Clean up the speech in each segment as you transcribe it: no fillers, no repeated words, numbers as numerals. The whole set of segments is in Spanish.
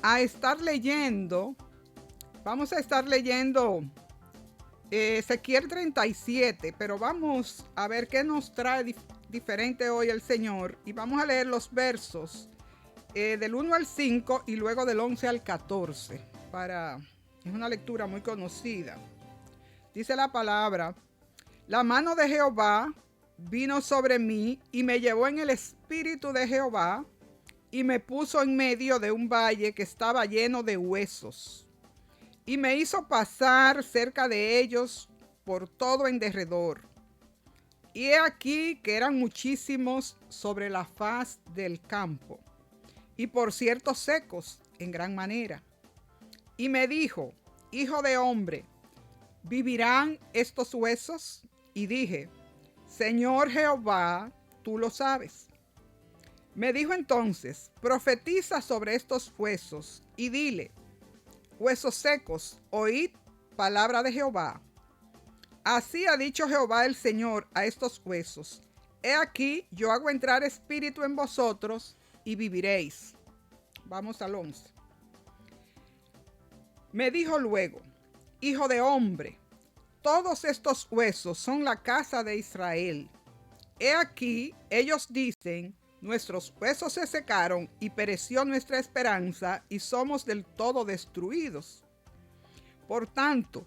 a estar leyendo, vamos a estar leyendo Ezequiel 37, pero vamos a ver qué nos trae diferente hoy el Señor, y vamos a leer los versos del 1 al 5 y luego del 11 al 14. Es una lectura muy conocida. Dice la palabra: la mano de Jehová vino sobre mí y me llevó en el espíritu de Jehová y me puso en medio de un valle que estaba lleno de huesos, y me hizo pasar cerca de ellos por todo en derredor. Y he aquí que eran muchísimos sobre la faz del campo, y por cierto secos en gran manera. Y me dijo: hijo de hombre, ¿vivirán estos huesos? Y dije: Señor Jehová, tú lo sabes. Me dijo entonces: profetiza sobre estos huesos y dile: huesos secos, oíd palabra de Jehová. Así ha dicho Jehová el Señor a estos huesos: he aquí, yo hago entrar espíritu en vosotros y viviréis. Vamos al 11. Me dijo luego: hijo de hombre, todos estos huesos son la casa de Israel. He aquí, ellos dicen: nuestros huesos se secaron y pereció nuestra esperanza y somos del todo destruidos. Por tanto,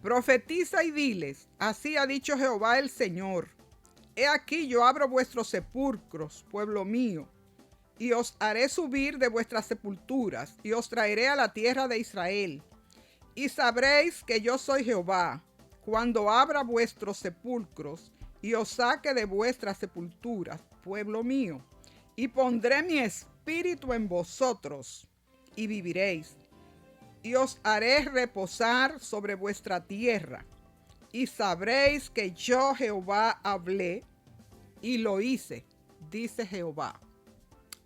profetiza y diles: así ha dicho Jehová el Señor: he aquí, yo abro vuestros sepulcros, pueblo mío, y os haré subir de vuestras sepulturas y os traeré a la tierra de Israel. Y sabréis que yo soy Jehová, cuando abra vuestros sepulcros y os saque de vuestras sepulturas, pueblo mío, y pondré mi espíritu en vosotros y viviréis, y os haré reposar sobre vuestra tierra, y sabréis que yo Jehová hablé y lo hice, dice Jehová.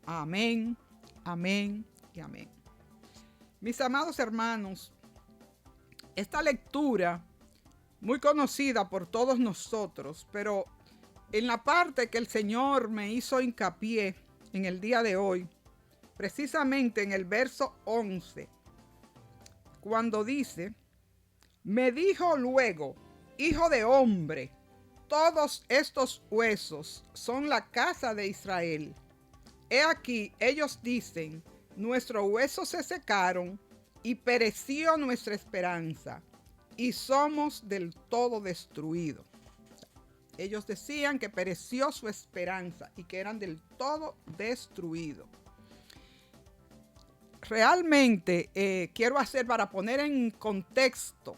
Amén, amén y amén. Mis amados hermanos, esta lectura, muy conocida por todos nosotros, pero en la parte que el Señor me hizo hincapié en el día de hoy, precisamente en el verso 11, cuando dice: me dijo luego: hijo de hombre, todos estos huesos son la casa de Israel. He aquí, ellos dicen: nuestros huesos se secaron y pereció nuestra esperanza y somos del todo destruidos. Ellos decían que pereció su esperanza y que eran del todo destruidos. Realmente quiero hacer, para poner en contexto,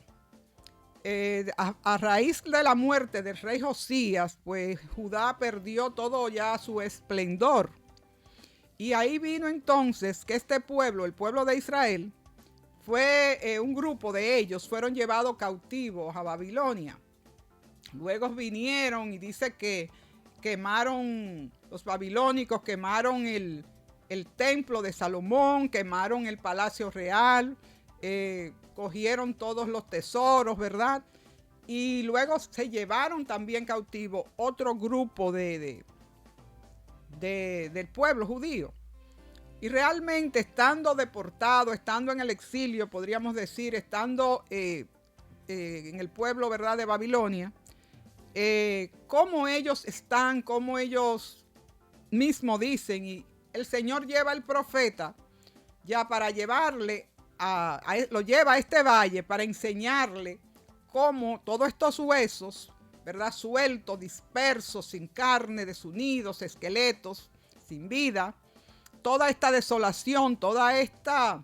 a raíz de la muerte del rey Josías, pues Judá perdió todo ya su esplendor. Y ahí vino entonces que este pueblo, el pueblo de Israel, fue un grupo de ellos, fueron llevados cautivos a Babilonia. Luego vinieron y dice que quemaron, los babilónicos quemaron el templo de Salomón, quemaron el palacio real, cogieron todos los tesoros, ¿verdad? Y luego se llevaron también cautivo otro grupo del pueblo judío. Y realmente, estando deportado, estando en el exilio, podríamos decir, estando en el pueblo, ¿verdad?, de Babilonia, cómo ellos están, cómo ellos mismos dicen, y el Señor lleva al profeta ya para llevarle lo lleva a este valle para enseñarle cómo todos estos huesos, ¿verdad?, sueltos, dispersos, sin carne, desunidos, esqueletos, sin vida, toda esta desolación, toda esta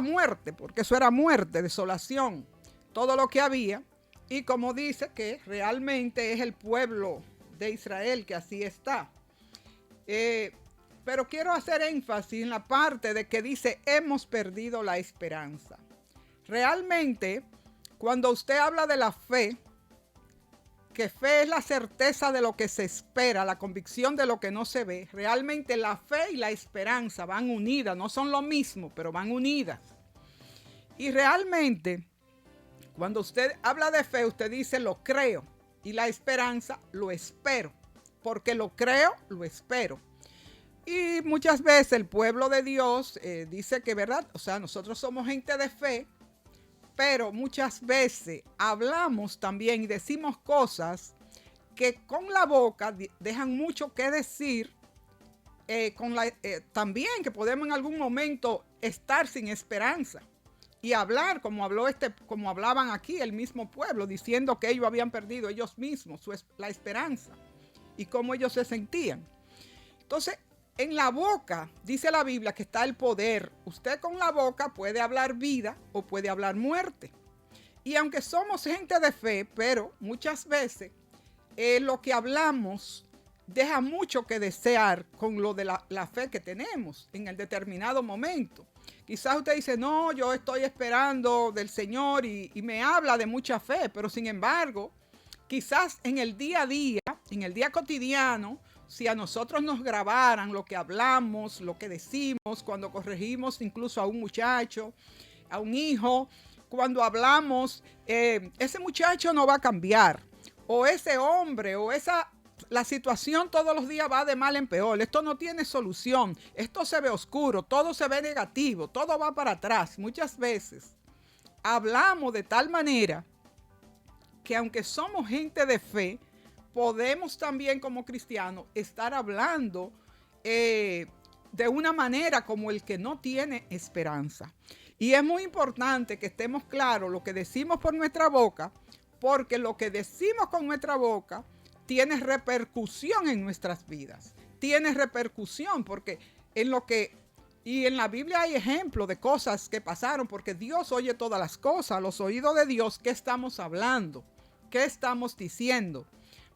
muerte, porque eso era muerte, desolación, todo lo que había. Y como dice que realmente es el pueblo de Israel que así está. Pero quiero hacer énfasis en la parte de que dice: hemos perdido la esperanza. Realmente, cuando usted habla de la fe, que fe es la certeza de lo que se espera, la convicción de lo que no se ve, realmente la fe y la esperanza van unidas, no son lo mismo, pero van unidas. Y realmente, cuando usted habla de fe, usted dice: lo creo, y la esperanza, lo espero, porque lo creo, lo espero. Y muchas veces el pueblo de Dios dice que, ¿verdad? O sea, nosotros somos gente de fe, pero muchas veces hablamos también y decimos cosas que con la boca dejan mucho que decir, también que podemos en algún momento estar sin esperanza y hablar como como hablaban aquí el mismo pueblo, diciendo que ellos habían perdido ellos mismos la esperanza y cómo ellos se sentían. Entonces, en la boca, dice la Biblia, que está el poder. Usted con la boca puede hablar vida o puede hablar muerte. Y aunque somos gente de fe, pero muchas veces lo que hablamos deja mucho que desear con lo de la fe que tenemos en el determinado momento. Quizás usted dice, no, yo estoy esperando del Señor y me habla de mucha fe, pero sin embargo, quizás en el día a día, en el día cotidiano, si a nosotros nos grabaran lo que hablamos, lo que decimos, cuando corregimos incluso a un muchacho, a un hijo, cuando hablamos, ese muchacho no va a cambiar, o ese hombre, la situación todos los días va de mal en peor, esto no tiene solución, esto se ve oscuro, todo se ve negativo, todo va para atrás. Muchas veces hablamos de tal manera que aunque somos gente de fe, podemos también como cristianos estar hablando de una manera como el que no tiene esperanza. Y es muy importante que estemos claros lo que decimos por nuestra boca, porque lo que decimos con nuestra boca tiene repercusión en nuestras vidas. Tiene repercusión porque y en la Biblia hay ejemplos de cosas que pasaron, porque Dios oye todas las cosas, los oídos de Dios. ¿Qué estamos hablando? ¿Qué estamos diciendo?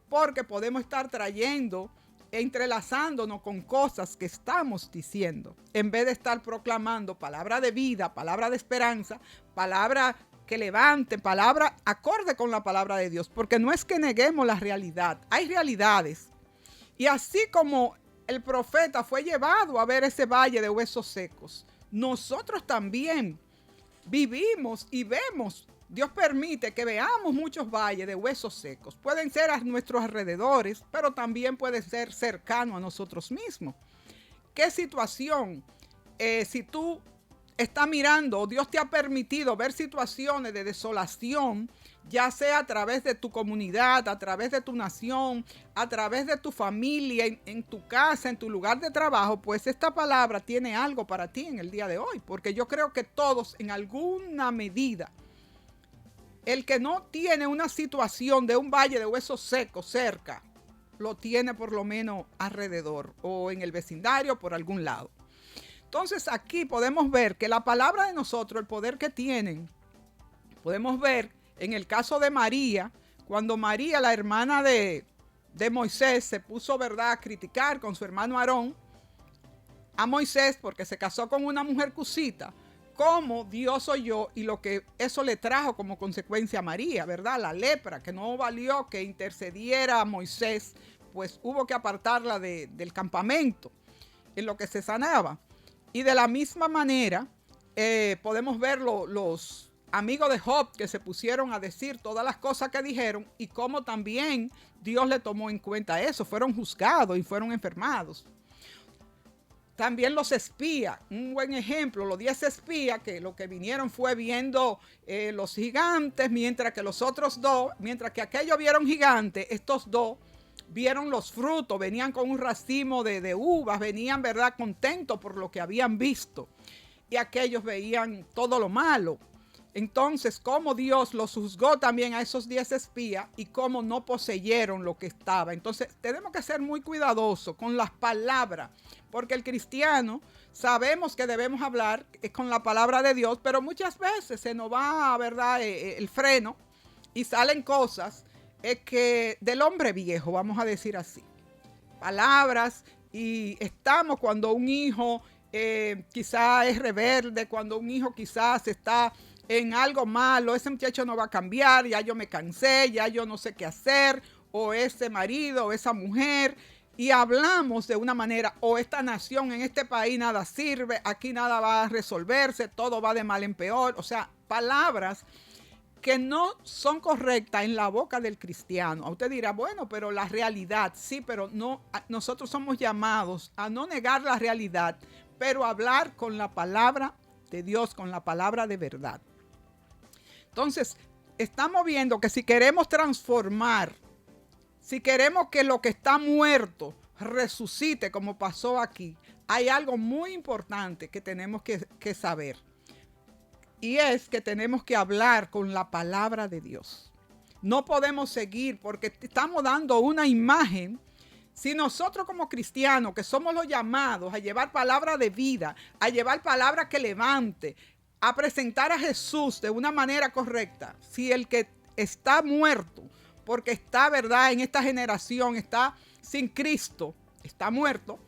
Porque podemos estar trayendo, entrelazándonos con cosas que estamos diciendo, en vez de estar proclamando palabra de vida, palabra de esperanza, palabra que levante, palabra acorde con la palabra de Dios, porque no es que neguemos la realidad, hay realidades. Y así como el profeta fue llevado a ver ese valle de huesos secos, nosotros también vivimos y vemos. Dios permite que veamos muchos valles de huesos secos. Pueden ser a nuestros alrededores, pero también puede ser cercano a nosotros mismos. ¿Qué situación? Si tú estás mirando, o Dios te ha permitido ver situaciones de desolación, ya sea a través de tu comunidad, a través de tu nación, a través de tu familia, en tu casa, en tu lugar de trabajo, pues esta palabra tiene algo para ti en el día de hoy, porque yo creo que todos en alguna medida, el que no tiene una situación de un valle de huesos secos cerca, lo tiene por lo menos alrededor o en el vecindario por algún lado. Entonces aquí podemos ver que la palabra de nosotros, el poder que tienen, podemos ver en el caso de María, cuando María, la hermana de Moisés, se puso, ¿verdad?, a criticar con su hermano Aarón a Moisés porque se casó con una mujer cusita. Cómo Dios oyó y lo que eso le trajo como consecuencia a María, ¿verdad? La lepra, que no valió que intercediera a Moisés, pues hubo que apartarla del campamento en lo que se sanaba. Y de la misma manera podemos ver los amigos de Job que se pusieron a decir todas las cosas que dijeron y cómo también Dios le tomó en cuenta eso. Fueron juzgados y fueron enfermados. También los espías, un buen ejemplo, los 10 espías que lo que vinieron fue viendo los gigantes, mientras que los otros dos, mientras que aquellos vieron gigantes, estos dos vieron los frutos, venían con un racimo de uvas, venían, ¿verdad?, contentos por lo que habían visto. Y aquellos veían todo lo malo. Entonces, cómo Dios los juzgó también a esos 10 espías y cómo no poseyeron lo que estaba. Entonces, tenemos que ser muy cuidadosos con las palabras, porque el cristiano sabemos que debemos hablar con la palabra de Dios, pero muchas veces se nos va, ¿verdad?, el freno y salen cosas que del hombre viejo, vamos a decir así. Palabras, y estamos cuando un hijo quizás es rebelde, cuando un hijo quizás está en algo malo, ese muchacho no va a cambiar, ya yo me cansé, ya yo no sé qué hacer, o ese marido o esa mujer, y hablamos de una manera, o esta nación en este país nada sirve, aquí nada va a resolverse, todo va de mal en peor, o sea, palabras que no son correctas en la boca del cristiano. Usted dirá, bueno, pero la realidad, sí, pero no, nosotros somos llamados a no negar la realidad, pero a hablar con la palabra de Dios, con la palabra de verdad. Entonces, estamos viendo que si queremos transformar, si queremos que lo que está muerto resucite como pasó aquí, hay algo muy importante que tenemos que saber. Y es que tenemos que hablar con la palabra de Dios. No podemos seguir porque estamos dando una imagen. Si nosotros como cristianos, que somos los llamados a llevar palabra de vida, a llevar palabra que levante, a presentar a Jesús de una manera correcta, si el que está muerto, porque está, ¿verdad?, en esta generación, está sin Cristo, está muerto,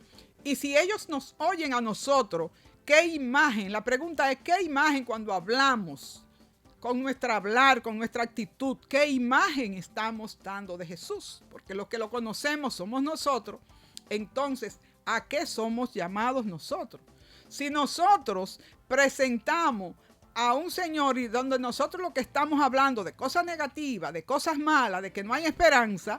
y si ellos nos oyen a nosotros, ¿qué imagen? La pregunta es, ¿qué imagen cuando hablamos? Con nuestra hablar, con nuestra actitud, ¿qué imagen estamos dando de Jesús? Porque los que lo conocemos somos nosotros. Entonces, ¿a qué somos llamados nosotros? Si nosotros presentamos a un Señor y donde nosotros lo que estamos hablando de cosas negativas, de cosas malas, de que no hay esperanza,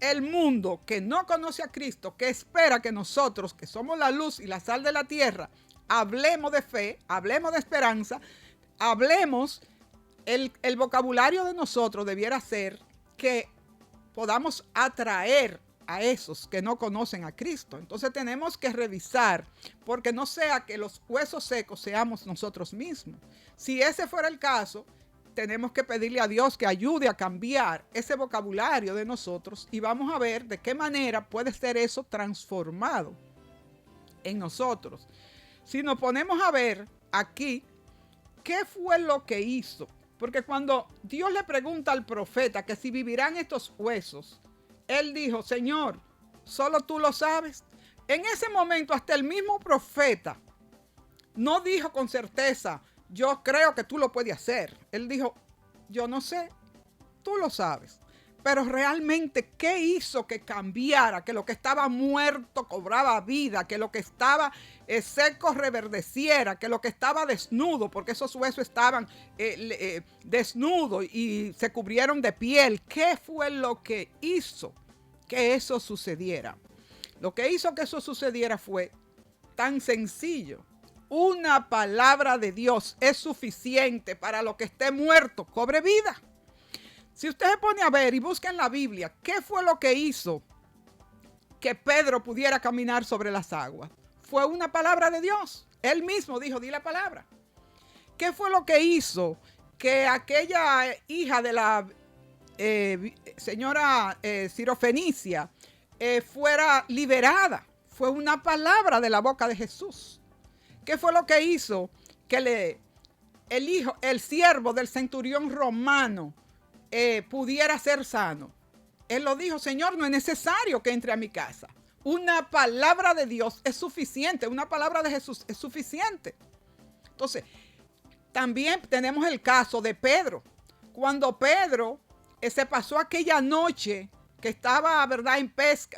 el mundo que no conoce a Cristo, que espera que nosotros, que somos la luz y la sal de la tierra, hablemos de fe, hablemos de esperanza, hablemos, el vocabulario de nosotros debiera ser que podamos atraer a esos que no conocen a Cristo. Entonces tenemos que revisar, porque no sea que los huesos secos seamos nosotros mismos. Si ese fuera el caso, tenemos que pedirle a Dios que ayude a cambiar ese vocabulario de nosotros y vamos a ver de qué manera puede ser eso transformado en nosotros. Si nos ponemos a ver aquí, ¿qué fue lo que hizo? Porque cuando Dios le pregunta al profeta que si vivirán estos huesos, él dijo, Señor, solo tú lo sabes. En ese momento hasta el mismo profeta no dijo con certeza, yo creo que tú lo puedes hacer. Él dijo, yo no sé, tú lo sabes. Pero realmente, ¿qué hizo que cambiara? Que lo que estaba muerto cobraba vida, que lo que estaba seco reverdeciera, que lo que estaba desnudo, porque esos huesos estaban desnudos y se cubrieron de piel. ¿Qué fue lo que hizo que eso sucediera? Lo que hizo que eso sucediera fue tan sencillo. Una palabra de Dios es suficiente para lo que esté muerto, cobre vida. Si usted se pone a ver y busca en la Biblia, ¿qué fue lo que hizo que Pedro pudiera caminar sobre las aguas? Fue una palabra de Dios. Él mismo dijo, di la palabra. ¿Qué fue lo que hizo que aquella hija de la señora Sirofenicia fuera liberada? Fue una palabra de la boca de Jesús. ¿Qué fue lo que hizo que el siervo del centurión romano pudiera ser sano? Él lo dijo, Señor, no es necesario que entre a mi casa. Una palabra de Dios es suficiente, una palabra de Jesús es suficiente. Entonces, también tenemos el caso de Pedro. Cuando Pedro se pasó aquella noche que estaba, ¿verdad?,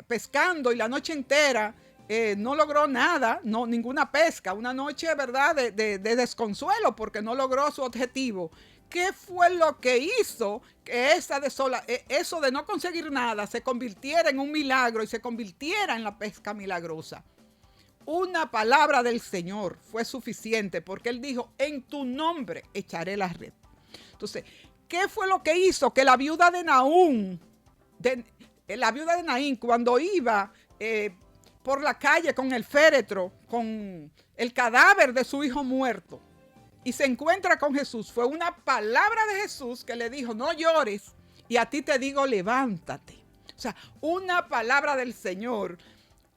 pescando y la noche entera no logró nada, ninguna pesca, una noche, ¿verdad?, de desconsuelo porque no logró su objetivo. ¿Qué fue lo que hizo que eso de no conseguir nada se convirtiera en un milagro y se convirtiera en la pesca milagrosa? Una palabra del Señor fue suficiente porque Él dijo, en tu nombre echaré la red. Entonces, ¿qué fue lo que hizo que la viuda de Naín, cuando iba por la calle con el féretro, con el cadáver de su hijo muerto, y se encuentra con Jesús, fue una palabra de Jesús que le dijo, no llores, y a ti te digo, levántate. O sea, una palabra del Señor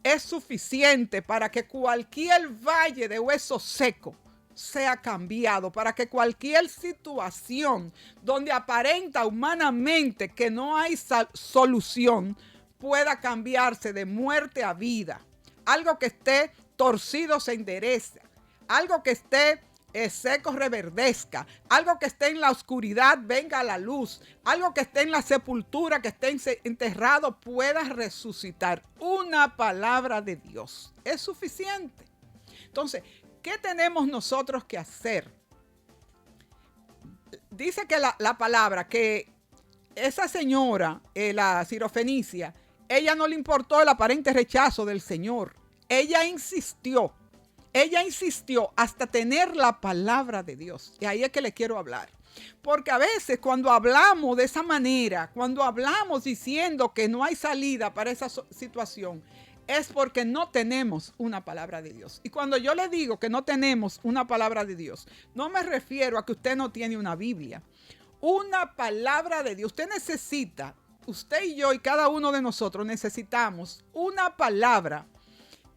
es suficiente para que cualquier valle de hueso seco sea cambiado, para que cualquier situación donde aparenta humanamente que no hay solución pueda cambiarse de muerte a vida. Algo que esté torcido se endereza, algo que esté seco reverdezca, algo que esté en la oscuridad venga a la luz, algo que esté en la sepultura, que esté enterrado pueda resucitar. Una palabra de Dios es suficiente. Entonces, ¿qué tenemos nosotros que hacer? dice que la palabra, que esa señora, la sirofenicia, ella no le importó el aparente rechazo del Señor. Ella insistió hasta tener la palabra de Dios. Y ahí es que le quiero hablar. Porque a veces cuando hablamos de esa manera, cuando hablamos diciendo que no hay salida para esa situación, es porque no tenemos una palabra de Dios. Y cuando yo le digo que no tenemos una palabra de Dios, no me refiero a que usted no tiene una Biblia. Una palabra de Dios. Usted necesita, usted y yo y cada uno de nosotros necesitamos una palabra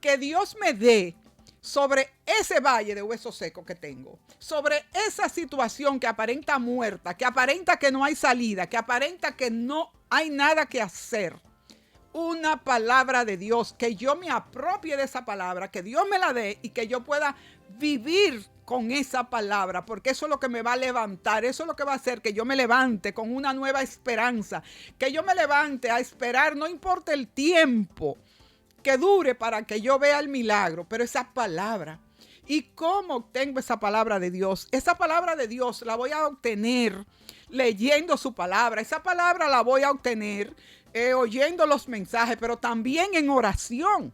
que Dios me dé sobre ese valle de huesos secos que tengo, sobre esa situación que aparenta muerta, que aparenta que no hay salida, que aparenta que no hay nada que hacer. Una palabra de Dios, que yo me apropie de esa palabra, que Dios me la dé y que yo pueda vivir con esa palabra, porque eso es lo que me va a levantar, eso es lo que va a hacer que yo me levante con una nueva esperanza, que yo me levante a esperar, no importa el tiempo que dure para que yo vea el milagro, pero esa palabra. ¿Y cómo obtengo esa palabra de Dios? Esa palabra de Dios la voy a obtener leyendo su palabra. Esa palabra la voy a obtener oyendo los mensajes, pero también en oración.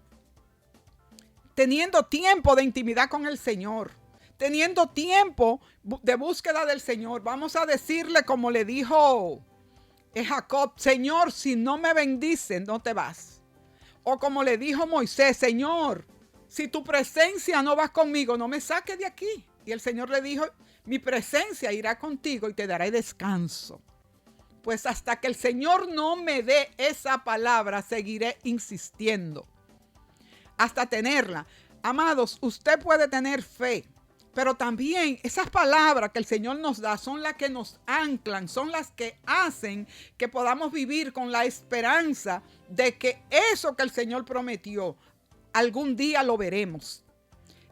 Teniendo tiempo de intimidad con el Señor. Teniendo tiempo de búsqueda del Señor. Vamos a decirle como le dijo Jacob: Señor, si no me bendices, no te vas. O como le dijo Moisés: Señor, si tu presencia no va conmigo, no me saques de aquí. Y el Señor le dijo: mi presencia irá contigo y te daré descanso. Pues hasta que el Señor no me dé esa palabra, seguiré insistiendo hasta tenerla. Amados, usted puede tener fe, pero también esas palabras que el Señor nos da son las que nos anclan, son las que hacen que podamos vivir con la esperanza de que eso que el Señor prometió, algún día lo veremos.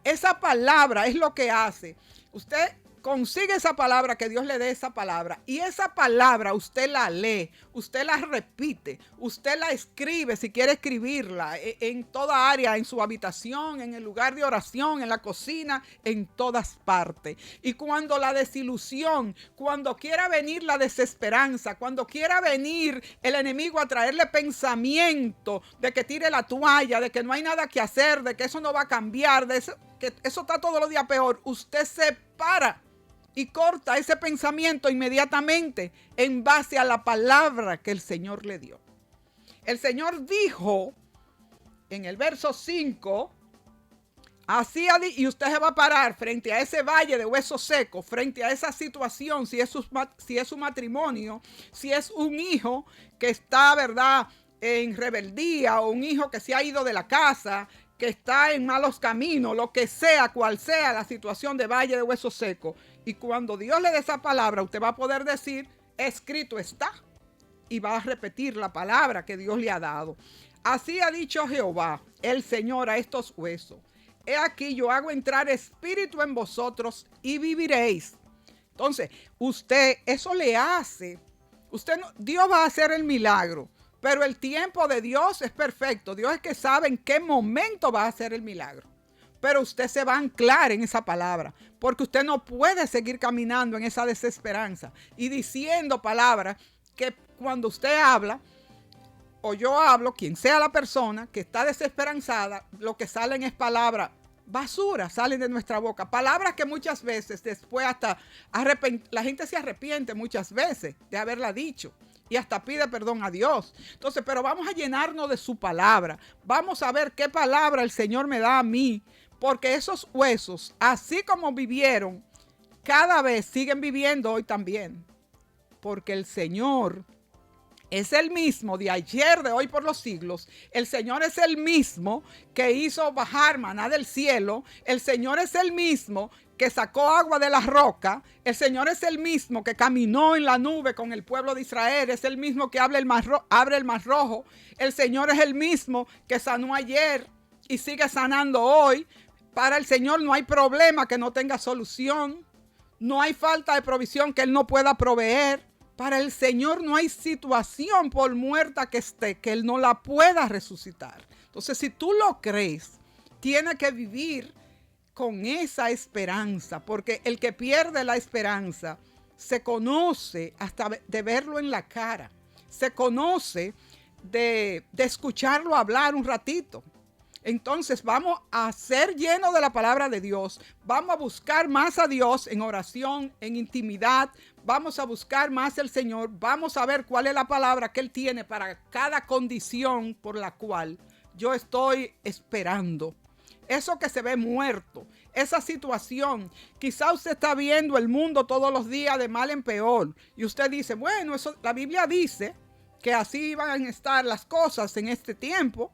Esa palabra es lo que hace. Usted consigue esa palabra, que Dios le dé esa palabra, y esa palabra usted la lee, usted la repite, usted la escribe si quiere escribirla en toda área, en su habitación, en el lugar de oración, en la cocina, en todas partes. Y cuando la desilusión, cuando quiera venir la desesperanza, cuando quiera venir el enemigo a traerle pensamiento de que tire la toalla, de que no hay nada que hacer, de que eso no va a cambiar, de eso, que eso está todos los días peor, usted se para y corta ese pensamiento inmediatamente en base a la palabra que el Señor le dio. El Señor dijo en el verso 5, así y usted se va a parar frente a ese valle de huesos secos, frente a esa situación, si es su matrimonio, si es un hijo que está, ¿verdad?, en rebeldía, o un hijo que se ha ido de la casa, que está en malos caminos, lo que sea, cual sea la situación de valle de huesos secos. Y cuando Dios le dé esa palabra, usted va a poder decir: escrito está. Y va a repetir la palabra que Dios le ha dado. Así ha dicho Jehová, el Señor, a estos huesos: he aquí, yo hago entrar espíritu en vosotros y viviréis. Entonces, usted, eso le hace. Dios va a hacer el milagro. Pero el tiempo de Dios es perfecto. Dios es que sabe en qué momento va a hacer el milagro. Pero usted se va a anclar en esa palabra, porque usted no puede seguir caminando en esa desesperanza y diciendo palabras que cuando usted habla, o yo hablo, quien sea la persona que está desesperanzada, lo que salen es palabras basura, salen de nuestra boca. Palabras que muchas veces después hasta la gente se arrepiente muchas veces de haberla dicho. Y hasta pide perdón a Dios. Entonces, pero vamos a llenarnos de su palabra. Vamos a ver qué palabra el Señor me da a mí. Porque esos huesos, así como vivieron, cada vez siguen viviendo hoy también. Porque el Señor es el mismo de ayer, de hoy, por los siglos. El Señor es el mismo que hizo bajar maná del cielo. El Señor es el mismo que sacó agua de la roca. El Señor es el mismo que caminó en la nube con el pueblo de Israel. Es el mismo que abre el mar rojo. El Señor es el mismo que sanó ayer y sigue sanando hoy. Para el Señor no hay problema que no tenga solución. No hay falta de provisión que Él no pueda proveer. Para el Señor no hay situación, por muerta que esté, que Él no la pueda resucitar. Entonces, si tú lo crees, tienes que vivir con esa esperanza, porque el que pierde la esperanza se conoce hasta de verlo en la cara, se conoce de escucharlo hablar un ratito. Entonces vamos a ser llenos de la palabra de Dios, vamos a buscar más a Dios en oración, en intimidad, vamos a buscar más al Señor, vamos a ver cuál es la palabra que Él tiene para cada condición por la cual yo estoy esperando. Eso que se ve muerto, esa situación, quizá usted está viendo el mundo todos los días de mal en peor y usted dice, bueno, eso la Biblia dice que así van a estar las cosas en este tiempo.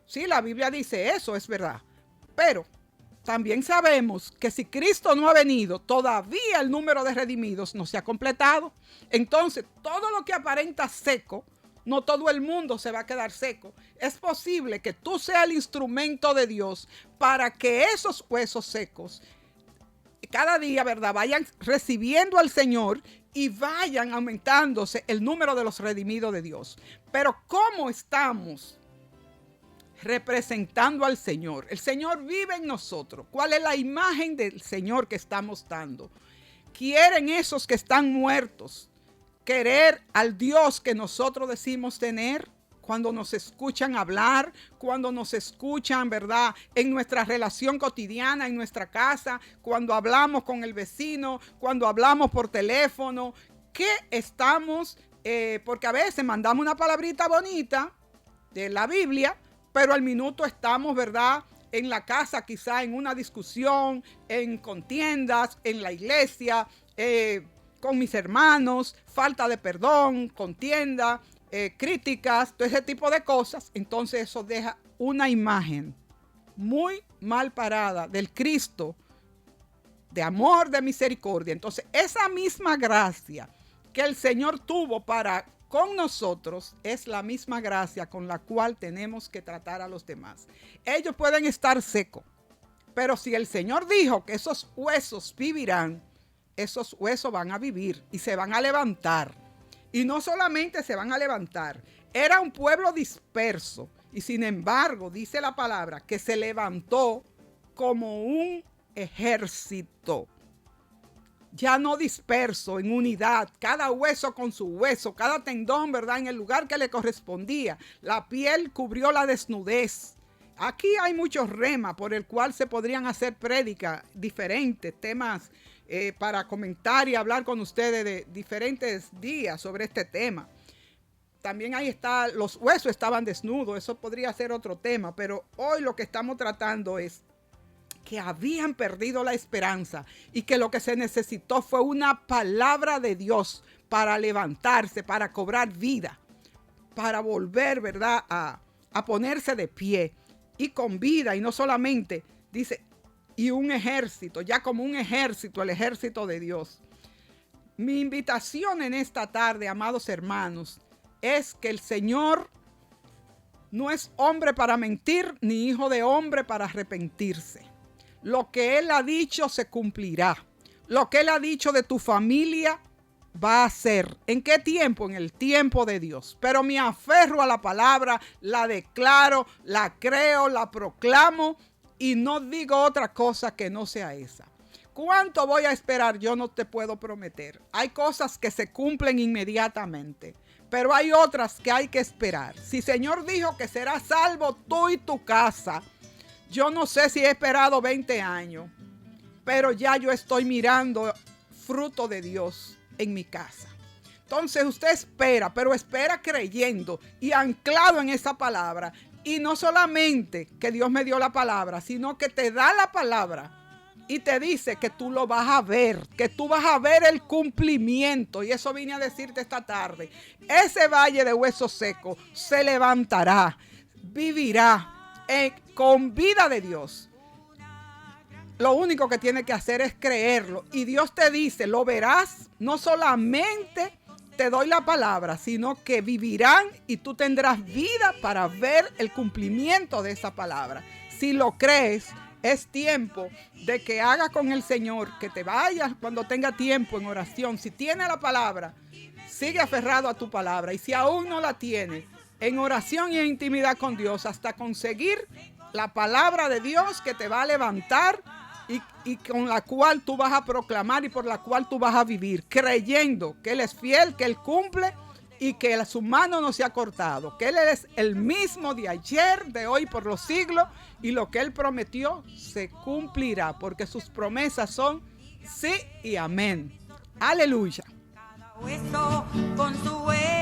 Sí, la Biblia dice eso, es verdad. Pero también sabemos que si Cristo no ha venido, todavía el número de redimidos no se ha completado. Entonces, todo lo que aparenta seco, no todo el mundo se va a quedar seco. Es posible que tú seas el instrumento de Dios para que esos huesos secos cada día, ¿verdad?, vayan recibiendo al Señor y vayan aumentándose el número de los redimidos de Dios. Pero ¿cómo estamos representando al Señor? El Señor vive en nosotros. ¿Cuál es la imagen del Señor que estamos dando? ¿Quieren esos que están muertos querer al Dios que nosotros decimos tener? Cuando nos escuchan hablar, cuando nos escuchan, ¿verdad?, en nuestra relación cotidiana, en nuestra casa, cuando hablamos con el vecino, cuando hablamos por teléfono, ¿qué estamos? Porque a veces mandamos una palabrita bonita de la Biblia, pero al minuto estamos, ¿verdad?, en la casa, quizá en una discusión, en contiendas, en la iglesia, con mis hermanos, falta de perdón, contienda, críticas, todo ese tipo de cosas. Entonces eso deja una imagen muy mal parada del Cristo de amor, de misericordia. Entonces esa misma gracia que el Señor tuvo para con nosotros es la misma gracia con la cual tenemos que tratar a los demás. Ellos pueden estar secos, pero si el Señor dijo que esos huesos vivirán, esos huesos van a vivir y se van a levantar. Y no solamente se van a levantar, era un pueblo disperso y sin embargo dice la palabra que se levantó como un ejército. Ya no disperso, en unidad, cada hueso con su hueso, cada tendón, ¿verdad?, en el lugar que le correspondía. La piel cubrió la desnudez. Aquí hay muchos remas por el cual se podrían hacer prédicas diferentes, temas para comentar y hablar con ustedes de diferentes días sobre este tema. También ahí está, los huesos estaban desnudos, eso podría ser otro tema, pero hoy lo que estamos tratando es que habían perdido la esperanza y que lo que se necesitó fue una palabra de Dios para levantarse, para cobrar vida, para volver, ¿verdad?, a ponerse de pie y con vida. Y no solamente, dice, y un ejército, ya como un ejército, el ejército de Dios. Mi invitación en esta tarde, amados hermanos, es que el Señor no es hombre para mentir, ni hijo de hombre para arrepentirse. Lo que Él ha dicho se cumplirá. Lo que Él ha dicho de tu familia va a ser. ¿En qué tiempo? En el tiempo de Dios. Pero me aferro a la palabra, la declaro, la creo, la proclamo y no digo otra cosa que no sea esa. ¿Cuánto voy a esperar? Yo no te puedo prometer. Hay cosas que se cumplen inmediatamente, pero hay otras que hay que esperar. Si el Señor dijo que serás salvo tú y tu casa, yo no sé si he esperado 20 años, pero ya yo estoy mirando fruto de Dios en mi casa. Entonces usted espera, pero espera creyendo y anclado en esa palabra. Y no solamente que Dios me dio la palabra, sino que te da la palabra y te dice que tú lo vas a ver, que tú vas a ver el cumplimiento. Y eso vine a decirte esta tarde. Ese valle de huesos secos se levantará, vivirá con vida de Dios. Lo único que tiene que hacer es creerlo. Y Dios te dice, lo verás, no solamente te doy la palabra, sino que vivirán y tú tendrás vida para ver el cumplimiento de esa palabra. Si lo crees, es tiempo de que hagas con el Señor, que te vayas cuando tenga tiempo en oración. Si tiene la palabra, sigue aferrado a tu palabra. Y si aún no la tiene, en oración y en intimidad con Dios, hasta conseguir la palabra de Dios que te va a levantar y con la cual tú vas a proclamar y por la cual tú vas a vivir, creyendo que Él es fiel, que Él cumple y que su mano no se ha cortado, que Él es el mismo de ayer, de hoy, por los siglos, y lo que Él prometió se cumplirá, porque sus promesas son sí y amén. Aleluya.